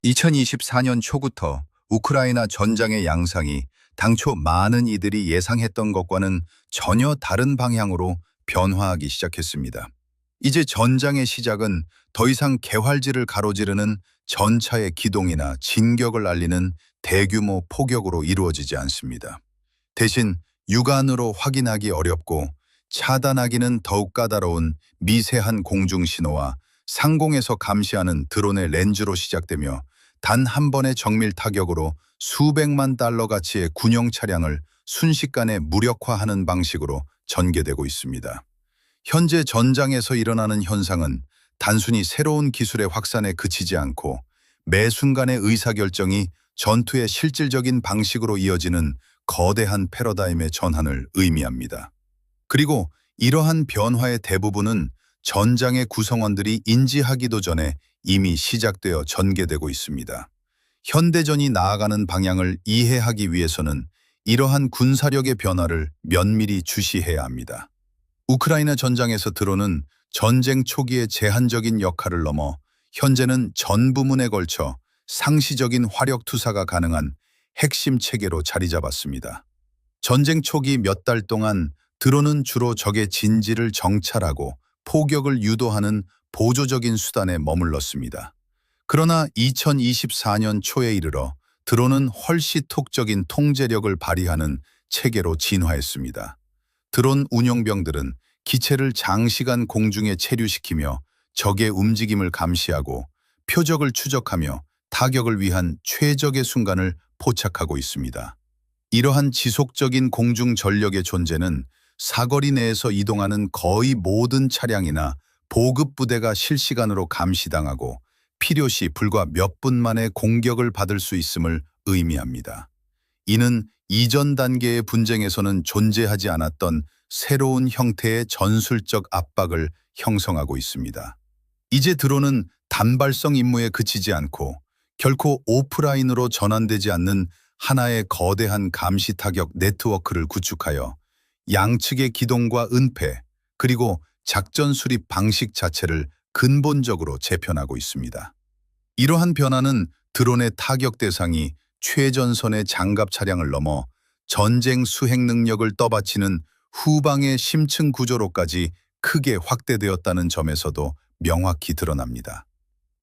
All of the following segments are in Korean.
2024년 초부터 우크라이나 전장의 양상이 당초 많은 이들이 예상했던 것과는 전혀 다른 방향으로 변화하기 시작했습니다. 이제 전장의 시작은 더 이상 개활지를 가로지르는 전차의 기동이나 진격을 알리는 대규모 포격으로 이루어지지 않습니다. 대신 육안으로 확인하기 어렵고 차단하기는 더욱 까다로운 미세한 공중 신호와 상공에서 감시하는 드론의 렌즈로 시작되며 단 한 번의 정밀 타격으로 수백만 달러 가치의 군용 차량을 순식간에 무력화하는 방식으로 전개되고 있습니다. 현재 전장에서 일어나는 현상은 단순히 새로운 기술의 확산에 그치지 않고 매 순간의 의사결정이 전투의 실질적인 방식으로 이어지는 거대한 패러다임의 전환을 의미합니다. 그리고 이러한 변화의 대부분은 전장의 구성원들이 인지하기도 전에 이미 시작되어 전개되고 있습니다. 현대전이 나아가는 방향을 이해하기 위해서는 이러한 군사력의 변화를 면밀히 주시해야 합니다. 우크라이나 전장에서 드론은 전쟁 초기의 제한적인 역할을 넘어 현재는 전 부문에 걸쳐 상시적인 화력 투사가 가능한 핵심 체계로 자리 잡았습니다. 전쟁 초기 몇 달 동안 드론은 주로 적의 진지를 정찰하고 포격을 유도하는 보조적인 수단에 머물렀습니다. 그러나 2024년 초에 이르러 드론은 헐시톡적인 통제력을 발휘하는 체계로 진화했습니다. 드론 운용병들은 기체를 장시간 공중에 체류시키며 적의 움직임을 감시하고 표적을 추적하며 타격을 위한 최적의 순간을 포착하고 있습니다. 이러한 지속적인 공중 전력의 존재는 사거리 내에서 이동하는 거의 모든 차량이나 보급 부대가 실시간으로 감시당하고 필요시 불과 몇 분 만에 공격을 받을 수 있음을 의미합니다. 이는 이전 단계의 분쟁에서는 존재하지 않았던 새로운 형태의 전술적 압박을 형성하고 있습니다. 이제 드론은 단발성 임무에 그치지 않고 결코 오프라인으로 전환되지 않는 하나의 거대한 감시 타격 네트워크를 구축하여 양측의 기동과 은폐, 그리고 작전 수립 방식 자체를 근본적으로 재편하고 있습니다. 이러한 변화는 드론의 타격 대상이 최전선의 장갑 차량을 넘어 전쟁 수행 능력을 떠받치는 후방의 심층 구조로까지 크게 확대되었다는 점에서도 명확히 드러납니다.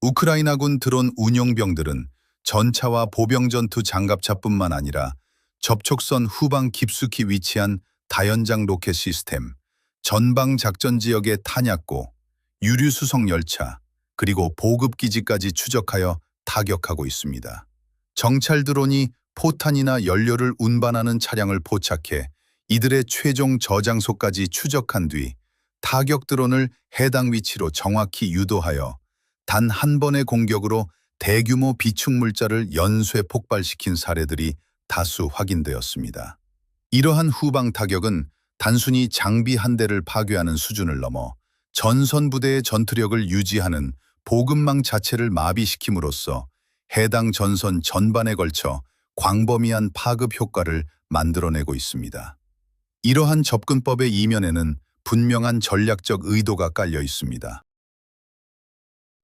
우크라이나군 드론 운용병들은 전차와 보병 전투 장갑차뿐만 아니라 접촉선 후방 깊숙이 위치한 다연장 로켓 시스템, 전방 작전 지역의 탄약고, 유류 수송 열차, 그리고 보급 기지까지 추적하여 타격하고 있습니다. 정찰 드론이 포탄이나 연료를 운반하는 차량을 포착해 이들의 최종 저장소까지 추적한 뒤 타격 드론을 해당 위치로 정확히 유도하여 단 한 번의 공격으로 대규모 비축 물자를 연쇄 폭발시킨 사례들이 다수 확인되었습니다. 이러한 후방 타격은 단순히 장비 한 대를 파괴하는 수준을 넘어 전선 부대의 전투력을 유지하는 보급망 자체를 마비시킴으로써 해당 전선 전반에 걸쳐 광범위한 파급 효과를 만들어내고 있습니다. 이러한 접근법의 이면에는 분명한 전략적 의도가 깔려 있습니다.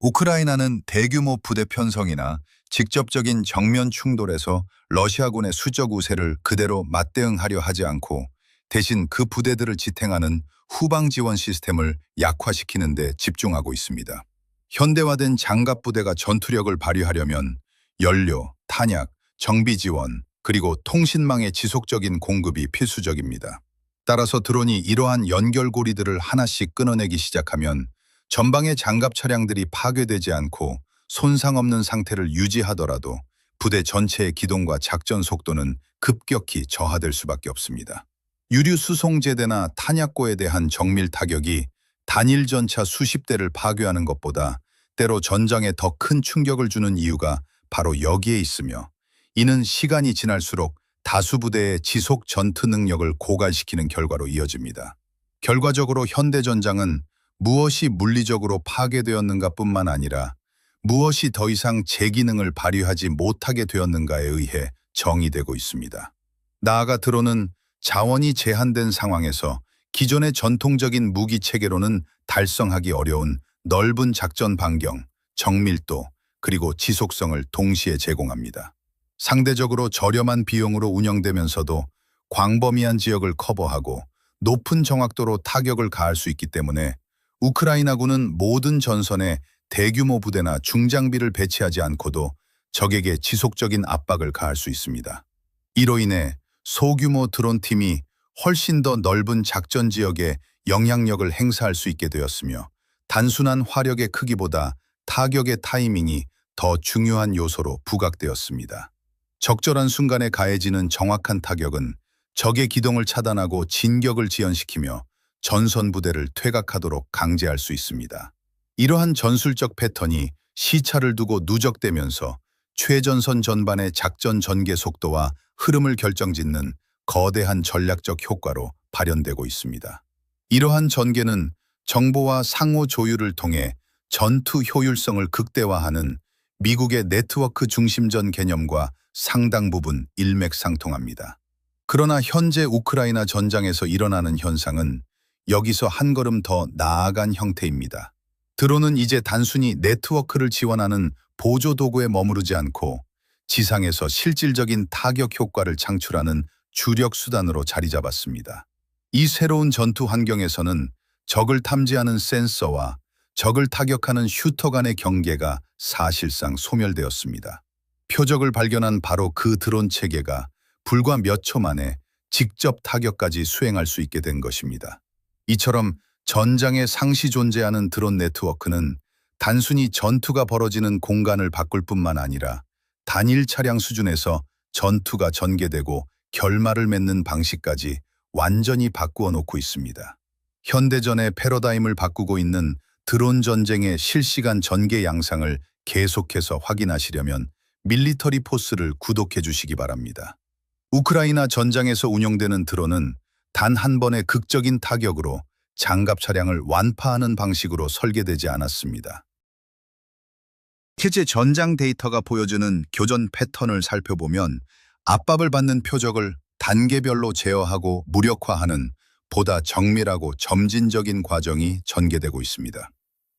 우크라이나는 대규모 부대 편성이나 직접적인 정면 충돌에서 러시아군의 수적 우세를 그대로 맞대응하려 하지 않고 대신 그 부대들을 지탱하는 후방 지원 시스템을 약화시키는 데 집중하고 있습니다. 현대화된 장갑 부대가 전투력을 발휘하려면 연료, 탄약, 정비 지원, 그리고 통신망의 지속적인 공급이 필수적입니다. 따라서 드론이 이러한 연결고리들을 하나씩 끊어내기 시작하면 전방의 장갑 차량들이 파괴되지 않고 손상 없는 상태를 유지하더라도 부대 전체의 기동과 작전 속도는 급격히 저하될 수밖에 없습니다. 유류 수송제대나 탄약고에 대한 정밀 타격이 단일 전차 수십 대를 파괴하는 것보다 때로 전장에 더 큰 충격을 주는 이유가 바로 여기에 있으며, 이는 시간이 지날수록 다수 부대의 지속 전투 능력을 고갈시키는 결과로 이어집니다. 결과적으로 현대 전장은 무엇이 물리적으로 파괴되었는가 뿐만 아니라 무엇이 더 이상 제 기능을 발휘하지 못하게 되었는가에 의해 정의되고 있습니다. 나아가 드론은 자원이 제한된 상황에서 기존의 전통적인 무기 체계로는 달성하기 어려운 넓은 작전 반경, 정밀도, 그리고 지속성을 동시에 제공합니다. 상대적으로 저렴한 비용으로 운영되면서도 광범위한 지역을 커버하고 높은 정확도로 타격을 가할 수 있기 때문에 우크라이나군은 모든 전선에 대규모 부대나 중장비를 배치하지 않고도 적에게 지속적인 압박을 가할 수 있습니다. 이로 인해 소규모 드론팀이 훨씬 더 넓은 작전 지역에 영향력을 행사할 수 있게 되었으며 단순한 화력의 크기보다 타격의 타이밍이 더 중요한 요소로 부각되었습니다. 적절한 순간에 가해지는 정확한 타격은 적의 기동을 차단하고 진격을 지연시키며 전선 부대를 퇴각하도록 강제할 수 있습니다. 이러한 전술적 패턴이 시차를 두고 누적되면서 최전선 전반의 작전 전개 속도와 흐름을 결정짓는 거대한 전략적 효과로 발현되고 있습니다. 이러한 전개는 정보와 상호 조율을 통해 전투 효율성을 극대화하는 미국의 네트워크 중심전 개념과 상당 부분 일맥상통합니다. 그러나 현재 우크라이나 전장에서 일어나는 현상은 여기서 한 걸음 더 나아간 형태입니다. 드론은 이제 단순히 네트워크를 지원하는 보조 도구에 머무르지 않고 지상에서 실질적인 타격 효과를 창출하는 주력 수단으로 자리 잡았습니다. 이 새로운 전투 환경에서는 적을 탐지하는 센서와 적을 타격하는 슈터 간의 경계가 사실상 소멸되었습니다. 표적을 발견한 바로 그 드론 체계가 불과 몇 초 만에 직접 타격까지 수행할 수 있게 된 것입니다. 이처럼 전장에 상시 존재하는 드론 네트워크는 단순히 전투가 벌어지는 공간을 바꿀 뿐만 아니라 단일 차량 수준에서 전투가 전개되고 결말을 맺는 방식까지 완전히 바꾸어 놓고 있습니다. 현대전의 패러다임을 바꾸고 있는 드론 전쟁의 실시간 전개 양상을 계속해서 확인하시려면 밀리터리 포스를 구독해 주시기 바랍니다. 우크라이나 전장에서 운용되는 드론은 단 한 번의 극적인 타격으로 장갑 차량을 완파하는 방식으로 설계되지 않았습니다. 실제 전장 데이터가 보여주는 교전 패턴을 살펴보면 압박을 받는 표적을 단계별로 제어하고 무력화하는 보다 정밀하고 점진적인 과정이 전개되고 있습니다.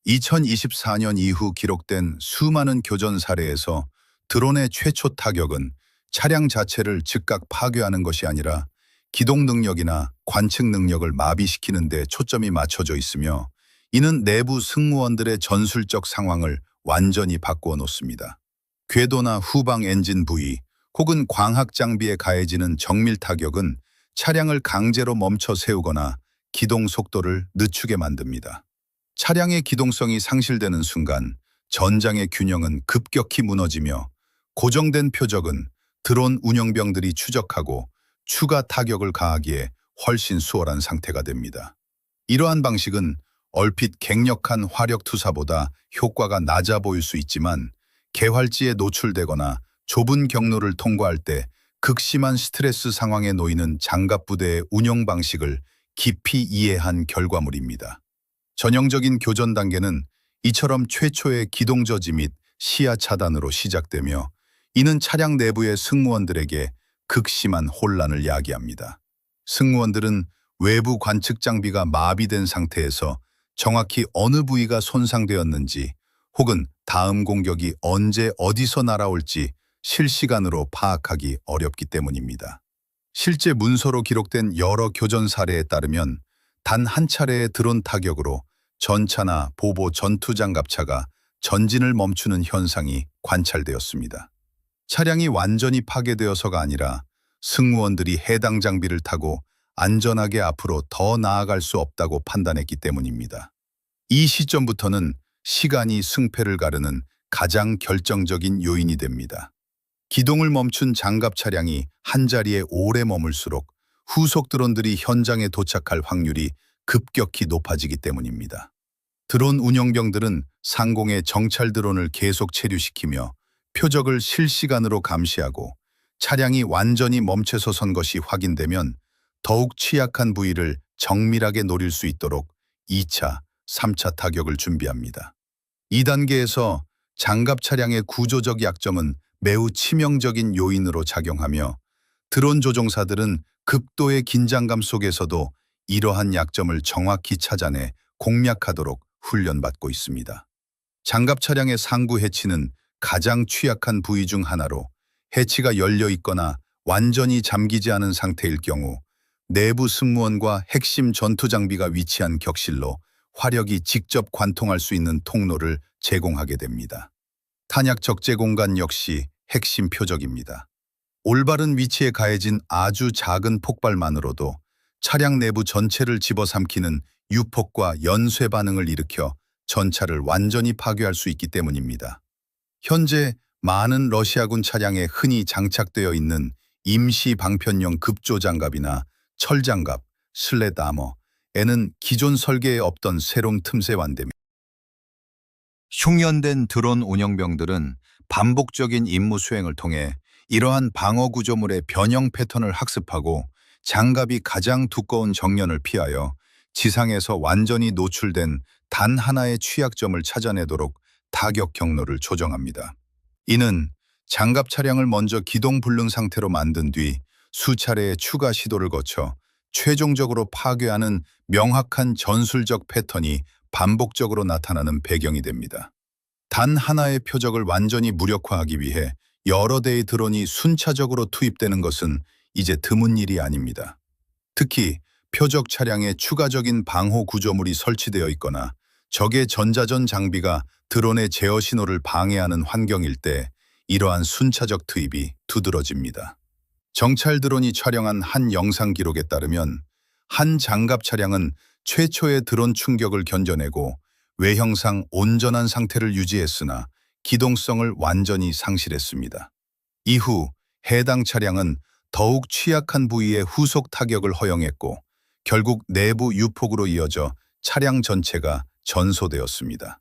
2024년 이후 기록된 수많은 교전 사례에서 드론의 최초 타격은 차량 자체를 즉각 파괴하는 것이 아니라 기동 능력이나 관측 능력을 마비시키는 데 초점이 맞춰져 있으며 이는 내부 승무원들의 전술적 상황을 완전히 바꾸어 놓습니다. 궤도나 후방 엔진 부위 혹은 광학 장비에 가해지는 정밀 타격은 차량을 강제로 멈춰 세우거나 기동 속도를 늦추게 만듭니다. 차량의 기동성이 상실되는 순간 전장의 균형은 급격히 무너지며 고정된 표적은 드론 운영병들이 추적하고 추가 타격을 가하기에 훨씬 수월한 상태가 됩니다. 이러한 방식은 얼핏 갱력한 화력 투사보다 효과가 낮아 보일 수 있지만 개활지에 노출되거나 좁은 경로를 통과할 때 극심한 스트레스 상황에 놓이는 장갑 부대의 운영 방식을 깊이 이해한 결과물입니다. 전형적인 교전 단계는 이처럼 최초의 기동 저지 및 시야 차단으로 시작되며 이는 차량 내부의 승무원들에게 극심한 혼란을 야기합니다. 승무원들은 외부 관측 장비가 마비된 상태에서 정확히 어느 부위가 손상되었는지 혹은 다음 공격이 언제 어디서 날아올지 실시간으로 파악하기 어렵기 때문입니다. 실제 문서로 기록된 여러 교전 사례에 따르면 단 한 차례의 드론 타격으로 전차나 보보 전투장갑차가 전진을 멈추는 현상이 관찰되었습니다. 차량이 완전히 파괴되어서가 아니라 승무원들이 해당 장비를 타고 안전하게 앞으로 더 나아갈 수 없다고 판단했기 때문입니다. 이 시점부터는 시간이 승패를 가르는 가장 결정적인 요인이 됩니다. 기동을 멈춘 장갑 차량이 한자리에 오래 머물수록 후속 드론들이 현장에 도착할 확률이 급격히 높아지기 때문입니다. 드론 운영병들은 상공의 정찰 드론을 계속 체류시키며 표적을 실시간으로 감시하고 차량이 완전히 멈춰서 선 것이 확인되면 더욱 취약한 부위를 정밀하게 노릴 수 있도록 2차, 3차 타격을 준비합니다. 2단계에서 장갑 차량의 구조적 약점은 매우 치명적인 요인으로 작용하며 드론 조종사들은 극도의 긴장감 속에서도 이러한 약점을 정확히 찾아내 공략하도록 훈련받고 있습니다. 장갑 차량의 상부 해치는 가장 취약한 부위 중 하나로 해치가 열려 있거나 완전히 잠기지 않은 상태일 경우 내부 승무원과 핵심 전투 장비가 위치한 격실로 화력이 직접 관통할 수 있는 통로를 제공하게 됩니다. 탄약 적재 공간 역시 핵심 표적입니다. 올바른 위치에 가해진 아주 작은 폭발만으로도 차량 내부 전체를 집어삼키는 유폭과 연쇄 반응을 일으켜 전차를 완전히 파괴할 수 있기 때문입니다. 현재 많은 러시아군 차량에 흔히 장착되어 있는 임시 방편용 급조 장갑이나 철장갑, 슬랫 아머에는 기존 설계에 없던 새로운 틈새 완대입니다. 흉연된 드론 운영병들은 반복적인 임무 수행을 통해 이러한 방어 구조물의 변형 패턴을 학습하고 장갑이 가장 두꺼운 정면을 피하여 지상에서 완전히 노출된 단 하나의 취약점을 찾아내도록 타격 경로를 조정합니다. 이는 장갑 차량을 먼저 기동 불능 상태로 만든 뒤 수차례의 추가 시도를 거쳐 최종적으로 파괴하는 명확한 전술적 패턴이 반복적으로 나타나는 배경이 됩니다. 단 하나의 표적을 완전히 무력화하기 위해 여러 대의 드론이 순차적으로 투입되는 것은 이제 드문 일이 아닙니다. 특히 표적 차량에 추가적인 방호 구조물이 설치되어 있거나 적의 전자전 장비가 드론의 제어 신호를 방해하는 환경일 때 이러한 순차적 투입이 두드러집니다. 정찰 드론이 촬영한 한 영상 기록에 따르면 한 장갑 차량은 최초의 드론 충격을 견뎌내고 외형상 온전한 상태를 유지했으나 기동성을 완전히 상실했습니다. 이후 해당 차량은 더욱 취약한 부위에 후속 타격을 허용했고 결국 내부 유폭으로 이어져 차량 전체가 전소되었습니다.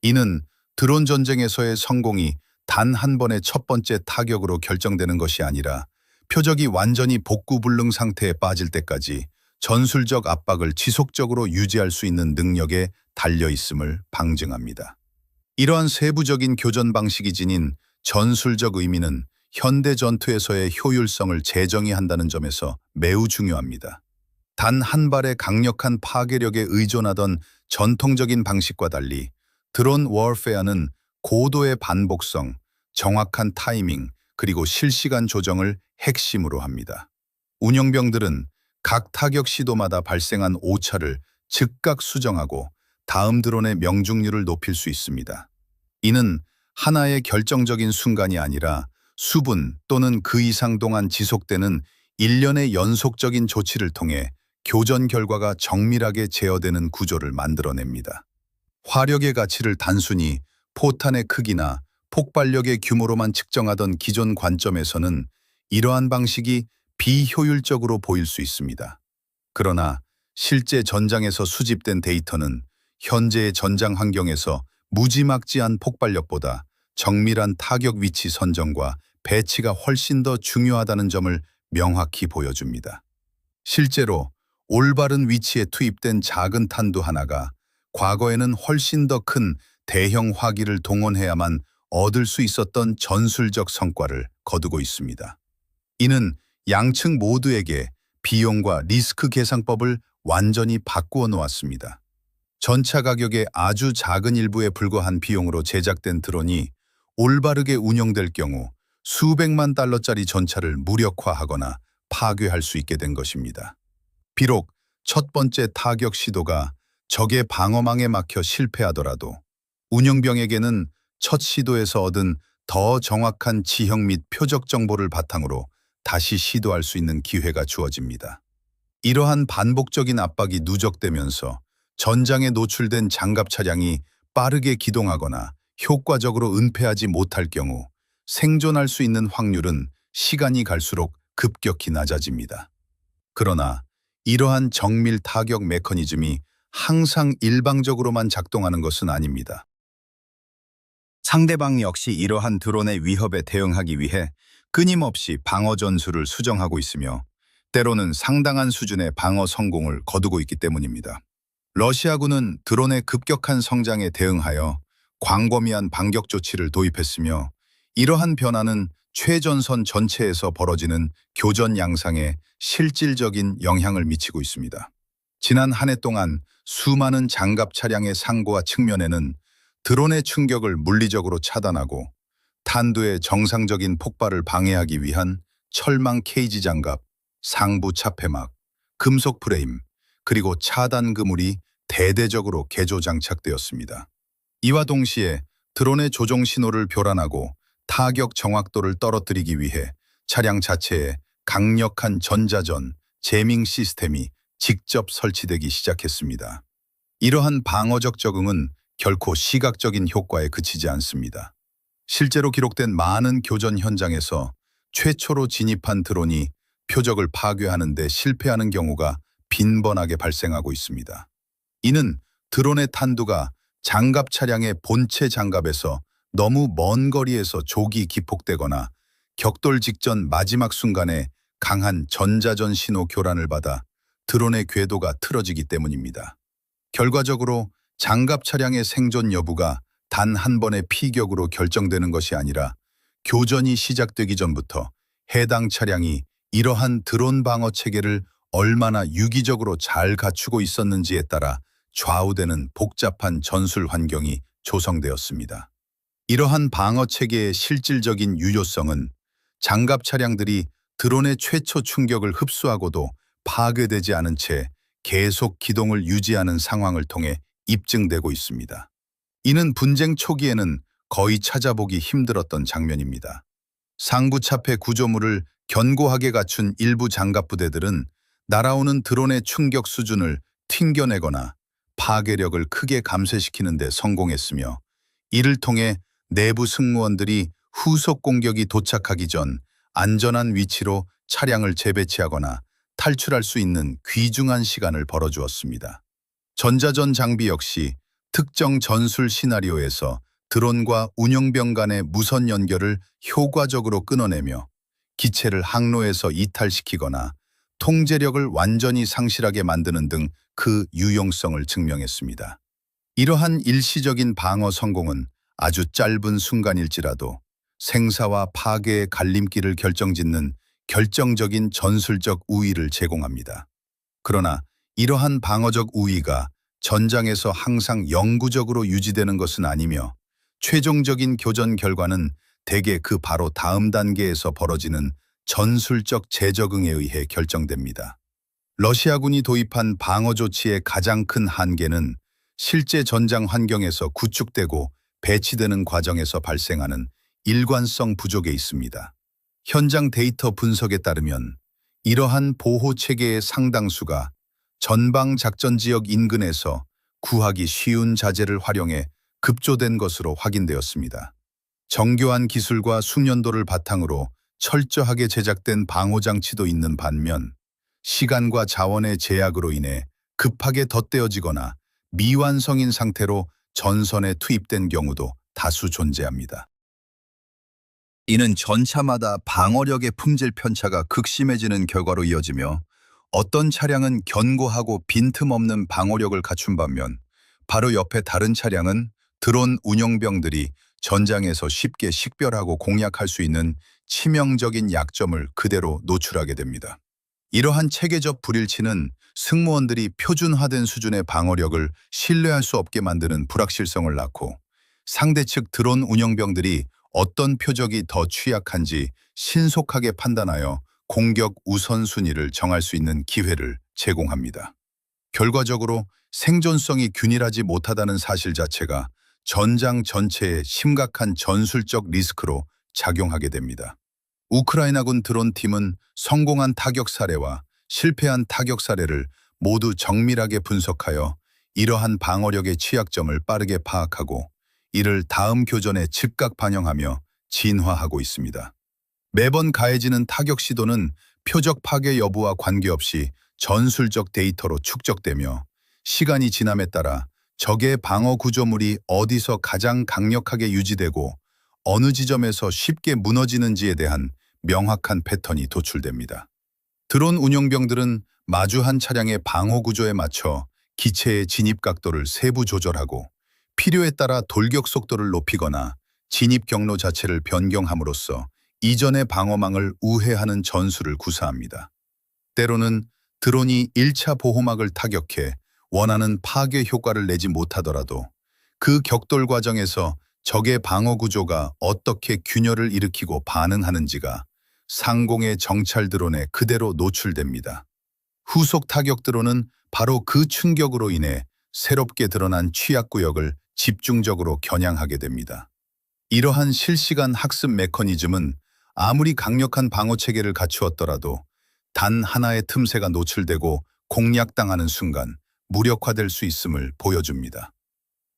이는 드론 전쟁에서의 성공이 단 한 번의 첫 번째 타격으로 결정되는 것이 아니라 표적이 완전히 복구 불능 상태에 빠질 때까지 전술적 압박을 지속적으로 유지할 수 있는 능력에 달려 있음을 방증합니다. 이러한 세부적인 교전 방식이 지닌 전술적 의미는 현대 전투에서의 효율성을 재정의한다는 점에서 매우 중요합니다. 단 한 발의 강력한 파괴력에 의존하던 전통적인 방식과 달리 드론 워페어는 고도의 반복성, 정확한 타이밍, 그리고 실시간 조정을 핵심으로 합니다. 운영병들은 각 타격 시도마다 발생한 오차를 즉각 수정하고 다음 드론의 명중률을 높일 수 있습니다. 이는 하나의 결정적인 순간이 아니라 수분 또는 그 이상 동안 지속되는 일련의 연속적인 조치를 통해 교전 결과가 정밀하게 제어되는 구조를 만들어냅니다. 화력의 가치를 단순히 포탄의 크기나 폭발력의 규모로만 측정하던 기존 관점에서는 이러한 방식이 비효율적으로 보일 수 있습니다. 그러나 실제 전장에서 수집된 데이터는 현재의 전장 환경에서 무지막지한 폭발력보다 정밀한 타격 위치 선정과 배치가 훨씬 더 중요하다는 점을 명확히 보여줍니다. 실제로 올바른 위치에 투입된 작은 탄두 하나가 과거에는 훨씬 더 큰 대형 화기를 동원해야만 얻을 수 있었던 전술적 성과를 거두고 있습니다. 이는 양측 모두에게 비용과 리스크 계산법을 완전히 바꾸어 놓았습니다. 전차 가격의 아주 작은 일부에 불과한 비용으로 제작된 드론이 올바르게 운영될 경우 수백만 달러짜리 전차를 무력화하거나 파괴할 수 있게 된 것입니다. 비록 첫 번째 타격 시도가 적의 방어망에 막혀 실패하더라도 운영병에게는 첫 시도에서 얻은 더 정확한 지형 및 표적 정보를 바탕으로 다시 시도할 수 있는 기회가 주어집니다. 이러한 반복적인 압박이 누적되면서 전장에 노출된 장갑 차량이 빠르게 기동하거나 효과적으로 은폐하지 못할 경우 생존할 수 있는 확률은 시간이 갈수록 급격히 낮아집니다. 그러나 이러한 정밀 타격 메커니즘이 항상 일방적으로만 작동하는 것은 아닙니다. 상대방 역시 이러한 드론의 위협에 대응하기 위해 끊임없이 방어 전술을 수정하고 있으며 때로는 상당한 수준의 방어 성공을 거두고 있기 때문입니다. 러시아군은 드론의 급격한 성장에 대응하여 광범위한 반격 조치를 도입했으며 이러한 변화는 최전선 전체에서 벌어지는 교전 양상에 실질적인 영향을 미치고 있습니다. 지난 한 해 동안 수많은 장갑 차량의 상고와 측면에는 드론의 충격을 물리적으로 차단하고 탄두의 정상적인 폭발을 방해하기 위한 철망 케이지 장갑, 상부 차폐막, 금속 프레임, 그리고 차단 그물이 대대적으로 개조 장착되었습니다. 이와 동시에 드론의 조종 신호를 교란하고 타격 정확도를 떨어뜨리기 위해 차량 자체에 강력한 전자전, 제밍 시스템이 직접 설치되기 시작했습니다. 이러한 방어적 적응은 결코 시각적인 효과에 그치지 않습니다. 실제로 기록된 많은 교전 현장에서 최초로 진입한 드론이 표적을 파괴하는 데 실패하는 경우가 빈번하게 발생하고 있습니다. 이는 드론의 탄두가 장갑 차량의 본체 장갑에서 너무 먼 거리에서 조기 기폭되거나 격돌 직전 마지막 순간에 강한 전자전 신호 교란을 받아 드론의 궤도가 틀어지기 때문입니다. 결과적으로 장갑 차량의 생존 여부가 단 한 번의 피격으로 결정되는 것이 아니라 교전이 시작되기 전부터 해당 차량이 이러한 드론 방어 체계를 얼마나 유기적으로 잘 갖추고 있었는지에 따라 좌우되는 복잡한 전술 환경이 조성되었습니다. 이러한 방어 체계의 실질적인 유효성은 장갑 차량들이 드론의 최초 충격을 흡수하고도 파괴되지 않은 채 계속 기동을 유지하는 상황을 통해 입증되고 있습니다. 이는 분쟁 초기에는 거의 찾아보기 힘들었던 장면입니다. 상부차폐 구조물을 견고하게 갖춘 일부 장갑 부대들은 날아오는 드론의 충격 수준을 튕겨내거나 파괴력을 크게 감쇄시키는 데 성공했으며, 이를 통해 내부 승무원들이 후속 공격이 도착하기 전 안전한 위치로 차량을 재배치하거나 탈출할 수 있는 귀중한 시간을 벌어주었습니다. 전자전 장비 역시 특정 전술 시나리오에서 드론과 운영병 간의 무선 연결을 효과적으로 끊어내며 기체를 항로에서 이탈시키거나 통제력을 완전히 상실하게 만드는 등 그 유용성을 증명했습니다. 이러한 일시적인 방어 성공은 아주 짧은 순간일지라도 생사와 파괴의 갈림길을 결정짓는 결정적인 전술적 우위를 제공합니다. 그러나 이러한 방어적 우위가 전장에서 항상 영구적으로 유지되는 것은 아니며, 최종적인 교전 결과는 대개 그 바로 다음 단계에서 벌어지는 전술적 재적응에 의해 결정됩니다. 러시아군이 도입한 방어 조치의 가장 큰 한계는 실제 전장 환경에서 구축되고 배치되는 과정에서 발생하는 일관성 부족에 있습니다. 현장 데이터 분석에 따르면 이러한 보호 체계의 상당수가 전방 작전 지역 인근에서 구하기 쉬운 자재를 활용해 급조된 것으로 확인되었습니다. 정교한 기술과 숙련도를 바탕으로 철저하게 제작된 방호장치도 있는 반면, 시간과 자원의 제약으로 인해 급하게 덧대어지거나 미완성인 상태로 전선에 투입된 경우도 다수 존재합니다. 이는 전차마다 방어력의 품질 편차가 극심해지는 결과로 이어지며, 어떤 차량은 견고하고 빈틈없는 방어력을 갖춘 반면 바로 옆에 다른 차량은 드론 운용병들이 전장에서 쉽게 식별하고 공략할 수 있는 치명적인 약점을 그대로 노출하게 됩니다. 이러한 체계적 불일치는 승무원들이 표준화된 수준의 방어력을 신뢰할 수 없게 만드는 불확실성을 낳고, 상대 측 드론 운영병들이 어떤 표적이 더 취약한지 신속하게 판단하여 공격 우선순위를 정할 수 있는 기회를 제공합니다. 결과적으로 생존성이 균일하지 못하다는 사실 자체가 전장 전체에 심각한 전술적 리스크로 작용하게 됩니다. 우크라이나군 드론팀은 성공한 타격 사례와 실패한 타격 사례를 모두 정밀하게 분석하여 이러한 방어력의 취약점을 빠르게 파악하고 이를 다음 교전에 즉각 반영하며 진화하고 있습니다. 매번 가해지는 타격 시도는 표적 파괴 여부와 관계없이 전술적 데이터로 축적되며, 시간이 지남에 따라 적의 방어 구조물이 어디서 가장 강력하게 유지되고 어느 지점에서 쉽게 무너지는지에 대한 명확한 패턴이 도출됩니다. 드론 운용병들은 마주한 차량의 방어 구조에 맞춰 기체의 진입 각도를 세부 조절하고 필요에 따라 돌격 속도를 높이거나 진입 경로 자체를 변경함으로써 이전의 방어망을 우회하는 전술을 구사합니다. 때로는 드론이 1차 보호막을 타격해 원하는 파괴 효과를 내지 못하더라도 그 격돌 과정에서 적의 방어 구조가 어떻게 균열을 일으키고 반응하는지가 상공의 정찰 드론에 그대로 노출됩니다. 후속 타격 드론은 바로 그 충격으로 인해 새롭게 드러난 취약구역을 집중적으로 겨냥하게 됩니다. 이러한 실시간 학습 메커니즘은 아무리 강력한 방어 체계를 갖추었더라도 단 하나의 틈새가 노출되고 공략당하는 순간 무력화될 수 있음을 보여줍니다.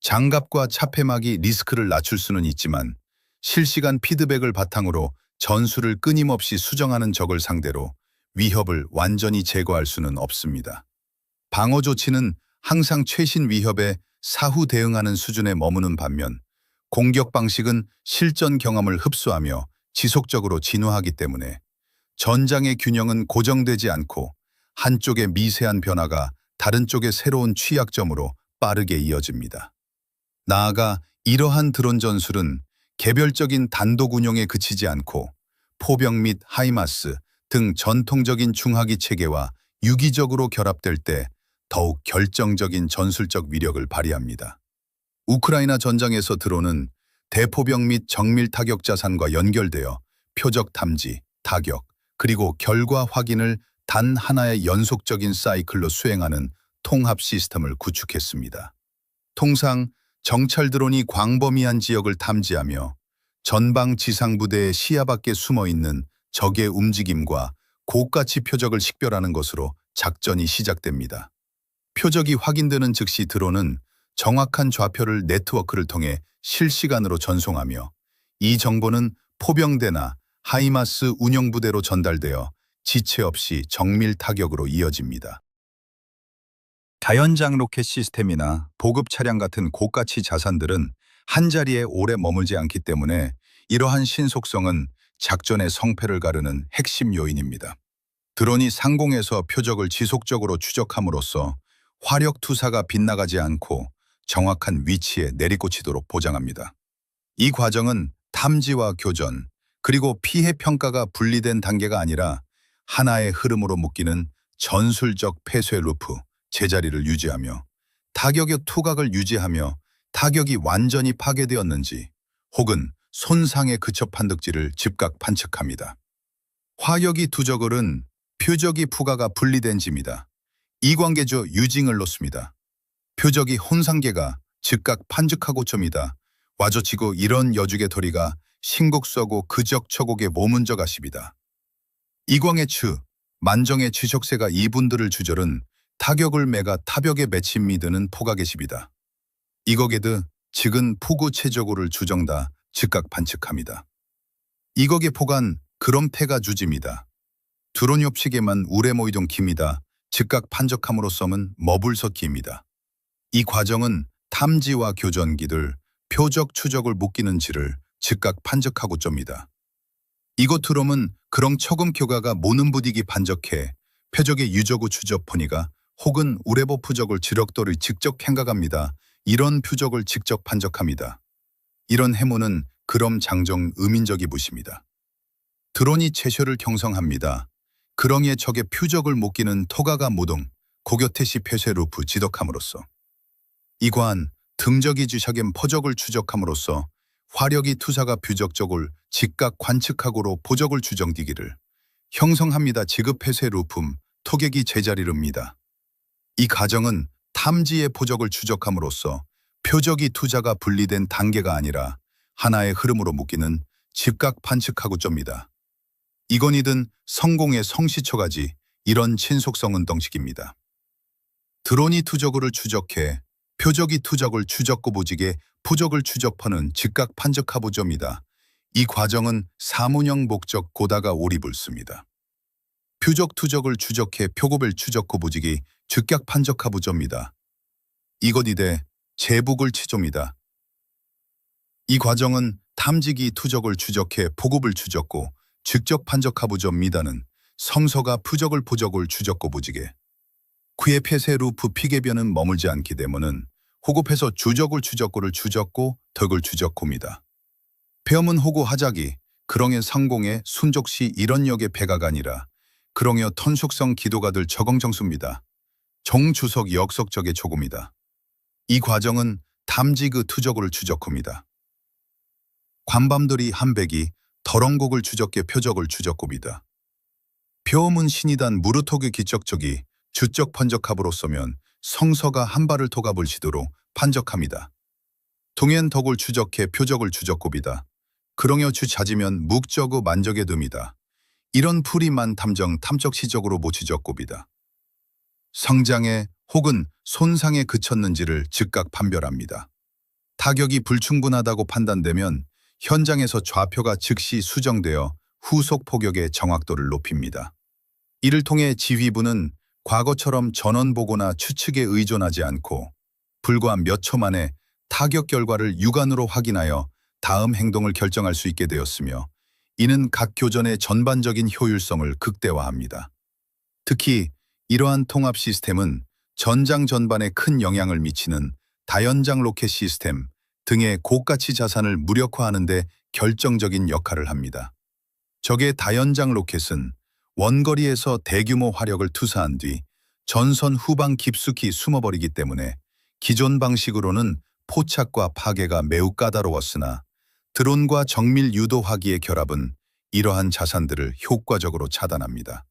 장갑과 차폐막이 리스크를 낮출 수는 있지만 실시간 피드백을 바탕으로 전술을 끊임없이 수정하는 적을 상대로 위협을 완전히 제거할 수는 없습니다. 방어 조치는 항상 최신 위협에 사후 대응하는 수준에 머무는 반면 공격 방식은 실전 경험을 흡수하며 지속적으로 진화하기 때문에 전장의 균형은 고정되지 않고 한쪽의 미세한 변화가 다른 쪽의 새로운 취약점으로 빠르게 이어집니다. 나아가 이러한 드론 전술은 개별적인 단독 운용에 그치지 않고 포병 및 하이마스 등 전통적인 중화기 체계와 유기적으로 결합될 때 더욱 결정적인 전술적 위력을 발휘합니다. 우크라이나 전장에서 드론은 대포병 및 정밀 타격 자산과 연결되어 표적 탐지, 타격, 그리고 결과 확인을 단 하나의 연속적인 사이클로 수행하는 통합 시스템을 구축했습니다. 통상 정찰 드론이 광범위한 지역을 탐지하며 전방 지상부대의 시야 밖에 숨어있는 적의 움직임과 고가치 표적을 식별하는 것으로 작전이 시작됩니다. 표적이 확인되는 즉시 드론은 정확한 좌표를 네트워크를 통해 실시간으로 전송하며 이 정보는 포병대나 하이마스 운영부대로 전달되어 지체 없이 정밀 타격으로 이어집니다. 자연장 로켓 시스템이나 보급 차량 같은 고가치 자산들은 한자리에 오래 머물지 않기 때문에 이러한 신속성은 작전의 성패를 가르는 핵심 요인입니다. 드론이 상공에서 표적을 지속적으로 추적함으로써 화력 투사가 빗나가지 않고 정확한 위치에 내리꽂히도록 보장합니다. 이 과정은 탐지와 교전, 그리고 피해 평가가 분리된 단계가 아니라 하나의 흐름으로 묶이는 전술적 폐쇄 루프, 제자리를 유지하며 타격의 투각을 유지하며 타격이 완전히 파괴되었는지 혹은 손상의 그첩 판득지를 즉각 판측합니다. 화력이 투적을은 표적이 부가가 분리된 지입니다. 이 관계조 유징을 놓습니다. 표적이 혼상계가 즉각 판즉하고 점이다. 와저치고 이런 여죽의 도리가 신곡서고 그적 처곡의 모문적 아십이다. 이광의 추, 만정의 지적세가 이분들을 주절은 타격을 매가 타벽에 맺힌 미드는 포가계십이다. 이거게드 즉은 포구 체적우를 주정다 즉각 판측합니다. 이거게 포간 그럼 패가 주집니다. 드론 옆시계만 우레 모이동 깁니다. 즉각 판적함으로써는 머불석기입니다. 이 과정은 탐지와 교전기들, 표적 추적을 묶이는 지를 즉각 판적하고 쩝니다. 이것으로는 그렁 처금 교가가 모는 부디기 판적해 표적의 유저구 추적 포니가 혹은 우레보 푸적을 지력도를 직접 행각합니다. 이런 표적을 직접 판적합니다. 이런 해모는 그럼 장정 의민적이 부십니다. 드론이 채쇼를 경성합니다. 그렁의 적의 표적을 묶이는 토가가 모동, 고교태시 폐쇄 루프 지덕함으로써 이관 등적이 주샥엔 퍼적을 추적함으로써 화력이 투사가 뷰적적을 즉각 관측하고로 보적을 추정디기를 형성합니다. 지급 폐쇄 루품, 토객이 제자리릅니다. 이 과정은 탐지의 포적을 추적함으로써 표적이 투자가 분리된 단계가 아니라 하나의 흐름으로 묶이는 즉각 판측하고 쩝니다. 이건이든 성공의 성시초가지 이런 친속성은 덩식입니다. 드론이 투적을 추적해 표적이 투적을 추적고 보직에 포적을 추적하는 즉각 판적하보점이다. 이 과정은 사문형 목적 고다가 오리불습니다. 표적 투적을 추적해 표고별 추적고 보직이 즉각 판적하보점이다. 이것이되 제북을 치조입니다. 이 과정은 탐지기 투적을 추적해 포급을 추적고 직접 판적하보점이다는 성서가 푸적을 포적을 추적고 보직에 그의 폐쇄 루프 피개변은 머물지 않기 때문은 호급해서 주적을 추적고를 추적고 덕을 추적고입니다. 폐엄은 호구 하자기 그렁의 상공에 순족시 이런 역의 배가가 아니라 그렁여 턴속성 기도가들 적응정수입니다. 정주석 역석적의 조금이다. 이 과정은 탐지 그 투적을 추적합니다. 관밤들이 한백이 더렁곡을 추적해 표적을 추적곱이다. 표음은 신이단 무르톡의 기적적이 주적 판적합으로 쏘면 성서가 한 발을 토가볼 시도로 판적합니다. 동엔 덕을 추적해 표적을 추적곱이다. 그렁여 주 찾으면 묵적의 만적에 듭니다. 이런 풀이만 탐정 탐적 시적으로 모치적곱이다. 성장에 혹은 손상에 그쳤는지를 즉각 판별합니다. 타격이 불충분하다고 판단되면 현장에서 좌표가 즉시 수정되어 후속 포격의 정확도를 높입니다. 이를 통해 지휘부는 과거처럼 전원 보고나 추측에 의존하지 않고 불과 몇 초 만에 타격 결과를 육안으로 확인하여 다음 행동을 결정할 수 있게 되었으며 이는 각 교전의 전반적인 효율성을 극대화합니다. 특히 이러한 통합 시스템은 전장 전반에 큰 영향을 미치는 다연장 로켓 시스템 등의 고가치 자산을 무력화하는 데 결정적인 역할을 합니다. 적의 다연장 로켓은 원거리에서 대규모 화력을 투사한 뒤 전선 후방 깊숙이 숨어버리기 때문에 기존 방식으로는 포착과 파괴가 매우 까다로웠으나 드론과 정밀 유도화기의 결합은 이러한 자산들을 효과적으로 차단합니다.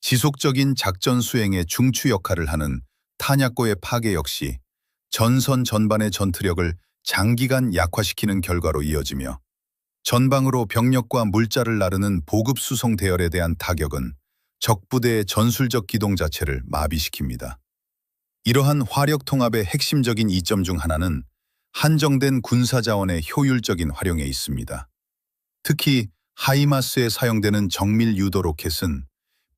지속적인 작전 수행의 중추 역할을 하는 탄약고의 파괴 역시 전선 전반의 전투력을 장기간 약화시키는 결과로 이어지며 전방으로 병력과 물자를 나르는 보급 수송 대열에 대한 타격은 적부대의 전술적 기동 자체를 마비시킵니다. 이러한 화력 통합의 핵심적인 이점 중 하나는 한정된 군사자원의 효율적인 활용에 있습니다. 특히 하이마스에 사용되는 정밀 유도 로켓은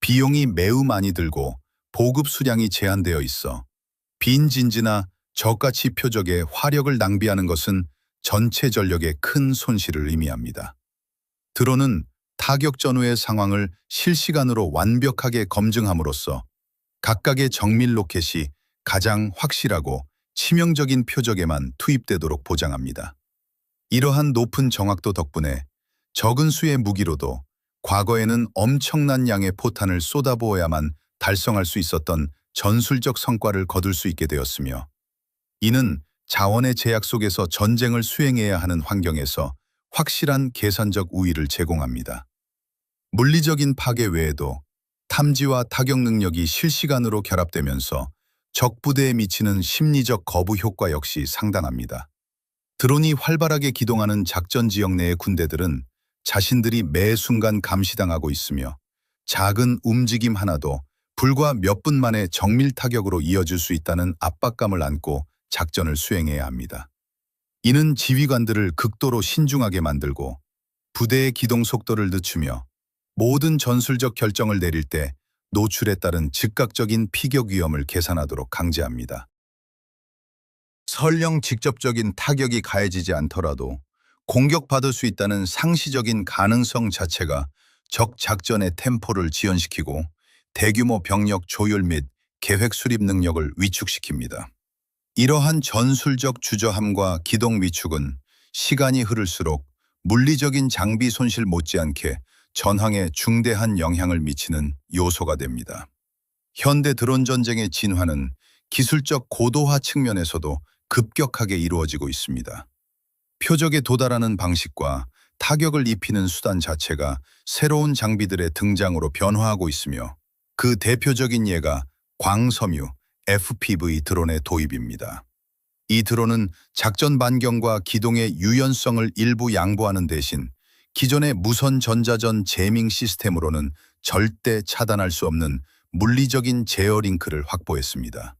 비용이 매우 많이 들고 보급 수량이 제한되어 있어 빈 진지나 저가치 표적에 화력을 낭비하는 것은 전체 전력에 큰 손실을 의미합니다. 드론은 타격 전후의 상황을 실시간으로 완벽하게 검증함으로써 각각의 정밀 로켓이 가장 확실하고 치명적인 표적에만 투입되도록 보장합니다. 이러한 높은 정확도 덕분에 적은 수의 무기로도 과거에는 엄청난 양의 포탄을 쏟아부어야만 달성할 수 있었던 전술적 성과를 거둘 수 있게 되었으며 이는 자원의 제약 속에서 전쟁을 수행해야 하는 환경에서 확실한 계산적 우위를 제공합니다. 물리적인 파괴 외에도 탐지와 타격 능력이 실시간으로 결합되면서 적 부대에 미치는 심리적 거부 효과 역시 상당합니다. 드론이 활발하게 기동하는 작전 지역 내의 군대들은 자신들이 매 순간 감시당하고 있으며 작은 움직임 하나도 불과 몇 분 만에 정밀 타격으로 이어질 수 있다는 압박감을 안고 작전을 수행해야 합니다. 이는 지휘관들을 극도로 신중하게 만들고 부대의 기동 속도를 늦추며 모든 전술적 결정을 내릴 때 노출에 따른 즉각적인 피격 위험을 계산하도록 강제합니다. 설령 직접적인 타격이 가해지지 않더라도 공격받을 수 있다는 상시적인 가능성 자체가 적 작전의 템포를 지연시키고 대규모 병력 조율 및 계획 수립 능력을 위축시킵니다. 이러한 전술적 주저함과 기동 위축은 시간이 흐를수록 물리적인 장비 손실 못지않게 전황에 중대한 영향을 미치는 요소가 됩니다. 현대 드론 전쟁의 진화는 기술적 고도화 측면에서도 급격하게 이루어지고 있습니다. 표적에 도달하는 방식과 타격을 입히는 수단 자체가 새로운 장비들의 등장으로 변화하고 있으며 그 대표적인 예가 광섬유 FPV 드론의 도입입니다. 이 드론은 작전 반경과 기동의 유연성을 일부 양보하는 대신 기존의 무선 전자전 제밍 시스템으로는 절대 차단할 수 없는 물리적인 제어 링크를 확보했습니다.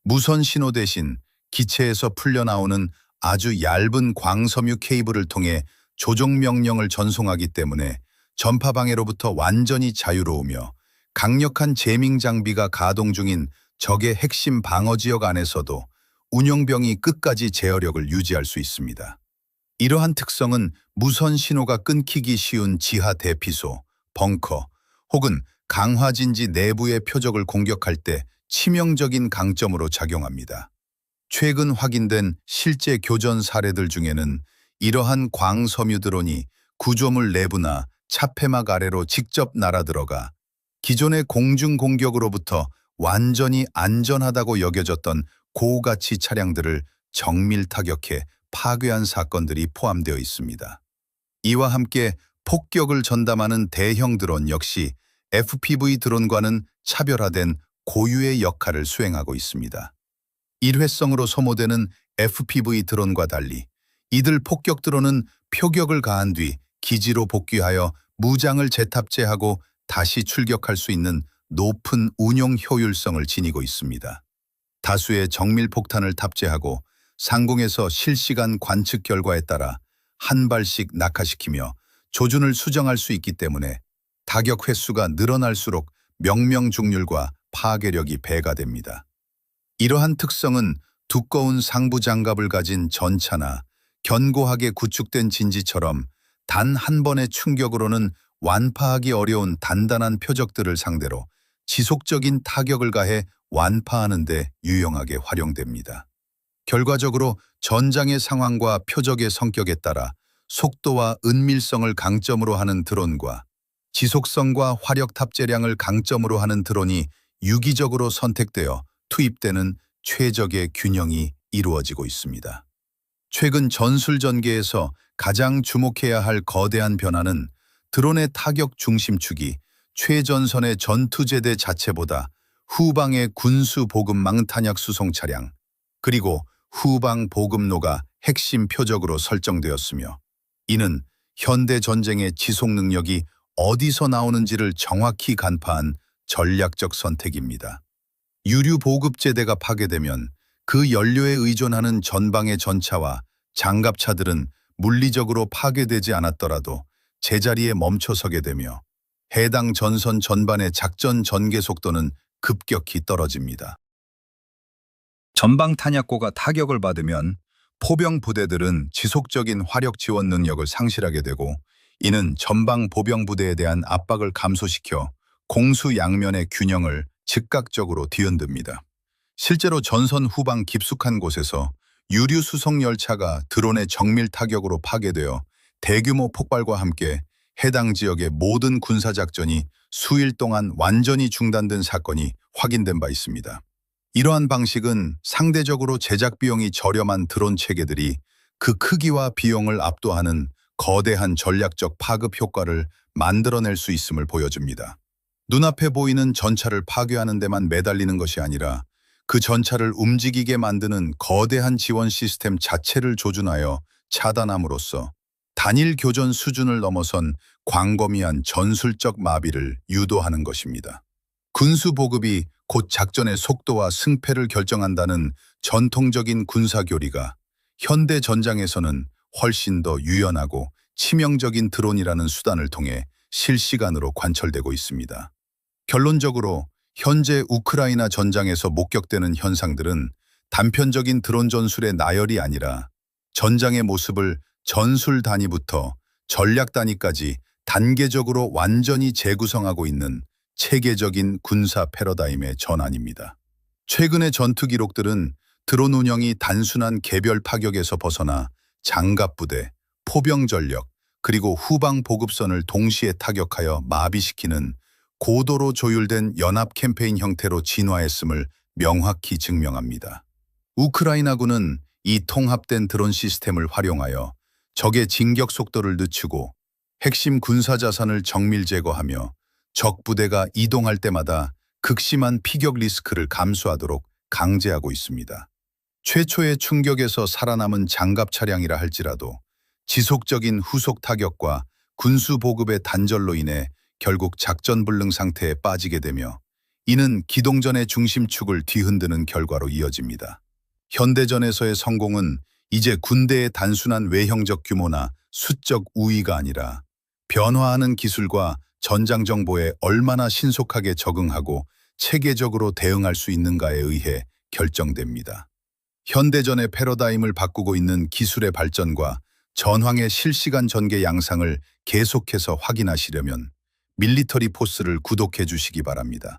무선 신호 대신 기체에서 풀려나오는 아주 얇은 광섬유 케이블을 통해 조종 명령을 전송하기 때문에 전파 방해로부터 완전히 자유로우며 강력한 제밍 장비가 가동 중인 적의 핵심 방어 지역 안에서도 운용병이 끝까지 제어력을 유지할 수 있습니다. 이러한 특성은 무선 신호가 끊기기 쉬운 지하 대피소, 벙커 혹은 강화진지 내부의 표적을 공격할 때 치명적인 강점으로 작용합니다. 최근 확인된 실제 교전 사례들 중에는 이러한 광섬유 드론이 구조물 내부나 차폐막 아래로 직접 날아들어가 기존의 공중 공격으로부터 완전히 안전하다고 여겨졌던 고가치 차량들을 정밀 타격해 파괴한 사건들이 포함되어 있습니다. 이와 함께 폭격을 전담하는 대형 드론 역시 FPV 드론과는 차별화된 고유의 역할을 수행하고 있습니다. 일회성으로 소모되는 FPV 드론과 달리 이들 폭격 드론은 표격을 가한 뒤 기지로 복귀하여 무장을 재탑재하고 다시 출격할 수 있는 높은 운용 효율성을 지니고 있습니다. 다수의 정밀폭탄을 탑재하고 상공에서 실시간 관측 결과에 따라 한 발씩 낙하시키며 조준을 수정할 수 있기 때문에 타격 횟수가 늘어날수록 명명중률과 파괴력이 배가 됩니다. 이러한 특성은 두꺼운 상부 장갑을 가진 전차나 견고하게 구축된 진지처럼 단 한 번의 충격으로는 완파하기 어려운 단단한 표적들을 상대로 지속적인 타격을 가해 완파하는 데 유용하게 활용됩니다. 결과적으로 전장의 상황과 표적의 성격에 따라 속도와 은밀성을 강점으로 하는 드론과 지속성과 화력 탑재량을 강점으로 하는 드론이 유기적으로 선택되어 투입되는 최적의 균형이 이루어지고 있습니다. 최근 전술 전개에서 가장 주목해야 할 거대한 변화는 드론의 타격 중심축이 최전선의 전투제대 자체보다 후방의 군수 보급망 탄약 수송 차량, 그리고 후방 보급로가 핵심 표적으로 설정되었으며, 이는 현대 전쟁의 지속 능력이 어디서 나오는지를 정확히 간파한 전략적 선택입니다. 유류 보급제대가 파괴되면 그 연료에 의존하는 전방의 전차와 장갑차들은 물리적으로 파괴되지 않았더라도 제자리에 멈춰서게 되며 해당 전선 전반의 작전 전개 속도는 급격히 떨어집니다. 전방 탄약고가 타격을 받으면 포병 부대들은 지속적인 화력 지원 능력을 상실하게 되고, 이는 전방 보병 부대에 대한 압박을 감소시켜 공수 양면의 균형을 즉각적으로 뒤흔듭니다. 실제로 전선 후방 깊숙한 곳에서 유류 수송 열차가 드론의 정밀 타격으로 파괴되어 대규모 폭발과 함께 해당 지역의 모든 군사작전이 수일 동안 완전히 중단된 사건이 확인된 바 있습니다. 이러한 방식은 상대적으로 제작 비용이 저렴한 드론 체계들이 그 크기와 비용을 압도하는 거대한 전략적 파급 효과를 만들어낼 수 있음을 보여줍니다. 눈앞에 보이는 전차를 파괴하는 데만 매달리는 것이 아니라 그 전차를 움직이게 만드는 거대한 지원 시스템 자체를 조준하여 차단함으로써 단일 교전 수준을 넘어선 광범위한 전술적 마비를 유도하는 것입니다. 군수 보급이 곧 작전의 속도와 승패를 결정한다는 전통적인 군사교리가 현대 전장에서는 훨씬 더 유연하고 치명적인 드론이라는 수단을 통해 실시간으로 관철되고 있습니다. 결론적으로 현재 우크라이나 전장에서 목격되는 현상들은 단편적인 드론 전술의 나열이 아니라 전장의 모습을 전술 단위부터 전략 단위까지 단계적으로 완전히 재구성하고 있는 체계적인 군사 패러다임의 전환입니다. 최근의 전투 기록들은 드론 운영이 단순한 개별 파격에서 벗어나 장갑부대, 포병 전력, 그리고 후방 보급선을 동시에 타격하여 마비시키는 고도로 조율된 연합 캠페인 형태로 진화했음을 명확히 증명합니다. 우크라이나군은 이 통합된 드론 시스템을 활용하여 적의 진격 속도를 늦추고 핵심 군사 자산을 정밀 제거하며 적 부대가 이동할 때마다 극심한 피격 리스크를 감수하도록 강제하고 있습니다. 최초의 충격에서 살아남은 장갑 차량이라 할지라도 지속적인 후속 타격과 군수 보급의 단절로 인해 결국 작전 불능 상태에 빠지게 되며, 이는 기동전의 중심축을 뒤흔드는 결과로 이어집니다. 현대전에서의 성공은 이제 군대의 단순한 외형적 규모나 수적 우위가 아니라 변화하는 기술과 전장 정보에 얼마나 신속하게 적응하고 체계적으로 대응할 수 있는가에 의해 결정됩니다. 현대전의 패러다임을 바꾸고 있는 기술의 발전과 전황의 실시간 전개 양상을 계속해서 확인하시려면 밀리터리 포스를 구독해 주시기 바랍니다.